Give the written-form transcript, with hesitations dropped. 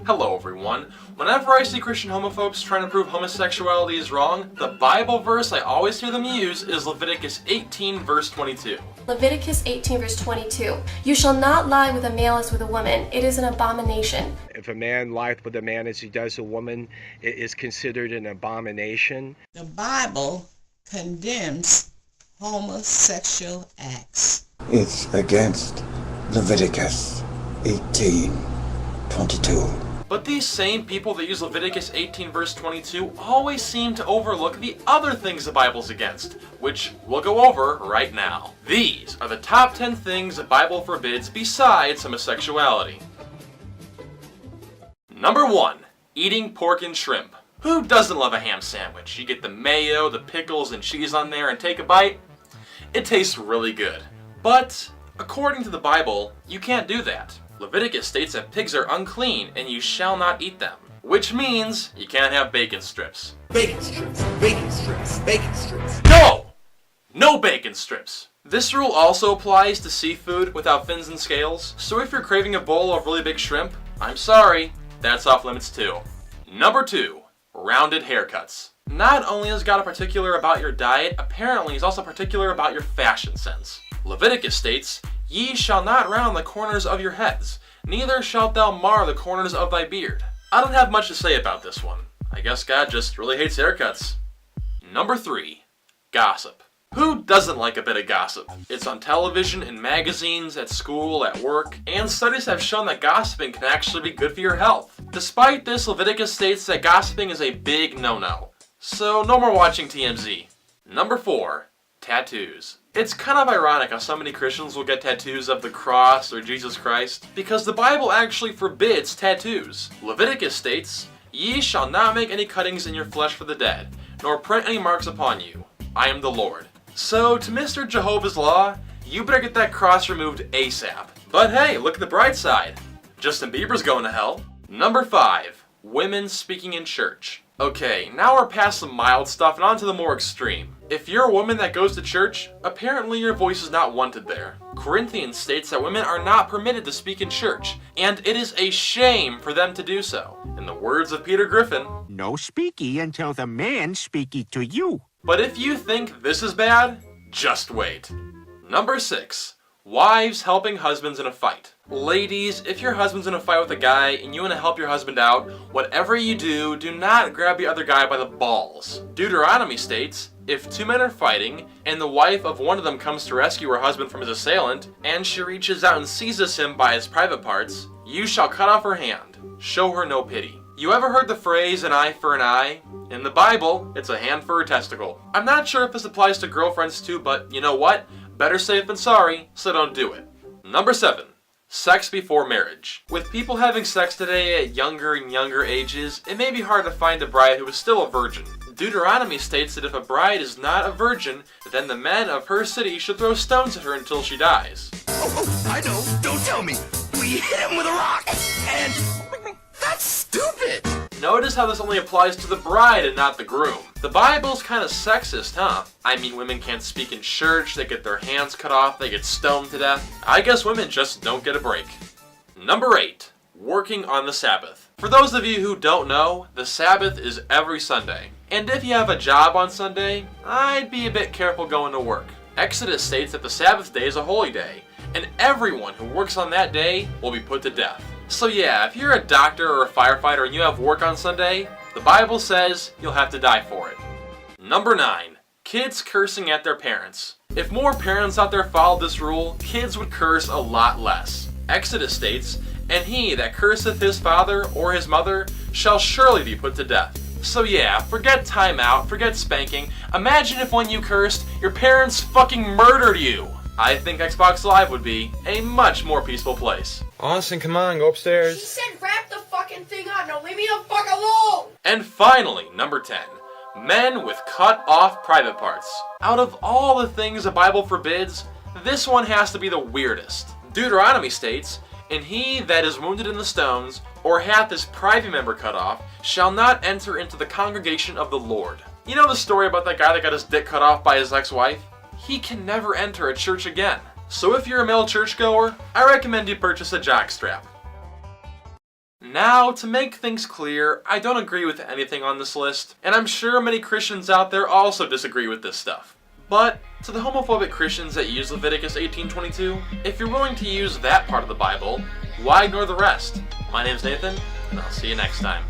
Hello everyone. Whenever I see Christian homophobes trying to prove homosexuality is wrong, the Bible verse I always hear them use is Leviticus 18 verse 22. Leviticus 18 verse 22. You shall not lie with a male as with a woman. It is an abomination. If a man lieth with a man as he does a woman, it is considered an abomination. The Bible condemns homosexual acts. It's against Leviticus 18:22. But these same people that use Leviticus 18 verse 22 always seem to overlook the other things the Bible's against, which we'll go over right now. These are the top 10 things the Bible forbids besides homosexuality. Number 1. Eating pork and shrimp. Who doesn't love a ham sandwich? You get the mayo, the pickles, and cheese on there and take a bite. It tastes really good. But, according to the Bible, you can't do that. Leviticus states that pigs are unclean and you shall not eat them. Which means you can't have bacon strips. Bacon strips, bacon strips, bacon strips. No! No bacon strips! This rule also applies to seafood without fins and scales, so if you're craving a bowl of really big shrimp, I'm sorry, that's off limits too. Number 2. Rounded haircuts. Not only is God particular about your diet, apparently he's also particular about your fashion sense. Leviticus states, Ye shall not round the corners of your heads, neither shalt thou mar the corners of thy beard. I don't have much to say about this one. I guess God just really hates haircuts. Number 3. Gossip. Who doesn't like a bit of gossip? It's on television, in magazines, at school, at work, and studies have shown that gossiping can actually be good for your health. Despite this, Leviticus states that gossiping is a big no-no. So no more watching TMZ. Number 4. Tattoos. It's kind of ironic how so many Christians will get tattoos of the cross or Jesus Christ, because the Bible actually forbids tattoos. Leviticus states, Ye shall not make any cuttings in your flesh for the dead, nor print any marks upon you. I am the Lord. So, to Mr. Jehovah's Law, you better get that cross removed ASAP. But hey, look at the bright side. Justin Bieber's going to hell. Number 5. Women speaking in church. Okay, now we're past the mild stuff and on to the more extreme. If you're a woman that goes to church, apparently your voice is not wanted there. Corinthians states that women are not permitted to speak in church, and it is a shame for them to do so. In the words of Peter Griffin, No speaky until the man speaky to you. But if you think this is bad, just wait. Number 6. Wives helping husbands in a fight. Ladies, if your husband's in a fight with a guy and you want to help your husband out, whatever you do, do not grab the other guy by the balls. Deuteronomy states, if two men are fighting, and the wife of one of them comes to rescue her husband from his assailant, and she reaches out and seizes him by his private parts, you shall cut off her hand. Show her no pity. You ever heard the phrase, an eye for an eye? In the Bible, it's a hand for a testicle. I'm not sure if this applies to girlfriends too, but you know what? Better safe than sorry, so don't do it. Number 7. Sex before marriage. With people having sex today at younger and younger ages, it may be hard to find a bride who is still a virgin. Deuteronomy states that if a bride is not a virgin, then the men of her city should throw stones at her until she dies. Oh, I know. Don't tell me. We hit him with a rock, and that's stupid. Notice how this only applies to the bride and not the groom. The Bible's kind of sexist, huh? I mean, women can't speak in church, they get their hands cut off, they get stoned to death. I guess women just don't get a break. Number 8. Working on the Sabbath. For those of you who don't know, the Sabbath is every Sunday. And if you have a job on Sunday, I'd be a bit careful going to work. Exodus states that the Sabbath day is a holy day, and everyone who works on that day will be put to death. So yeah, if you're a doctor or a firefighter and you have work on Sunday, the Bible says you'll have to die for it. Number 9. Kids cursing at their parents. If more parents out there followed this rule, kids would curse a lot less. Exodus states, And he that curseth his father or his mother shall surely be put to death. So yeah, forget timeout, forget spanking. Imagine if when you cursed, your parents fucking murdered you. I think Xbox Live would be a much more peaceful place. Austin, come on, go upstairs. She said wrap the fucking thing up. Now leave me the fuck alone. And finally, number 10. Men with cut off private parts. Out of all the things the Bible forbids, this one has to be the weirdest. Deuteronomy states, And he that is wounded in the stones, or hath his privy member cut off, shall not enter into the congregation of the Lord. You know the story about that guy that got his dick cut off by his ex-wife? He can never enter a church again. So if you're a male churchgoer, I recommend you purchase a jockstrap. Now, to make things clear, I don't agree with anything on this list, and I'm sure many Christians out there also disagree with this stuff. But, to the homophobic Christians that use Leviticus 18:22, if you're willing to use that part of the Bible, why ignore the rest? My name's Nathan, and I'll see you next time.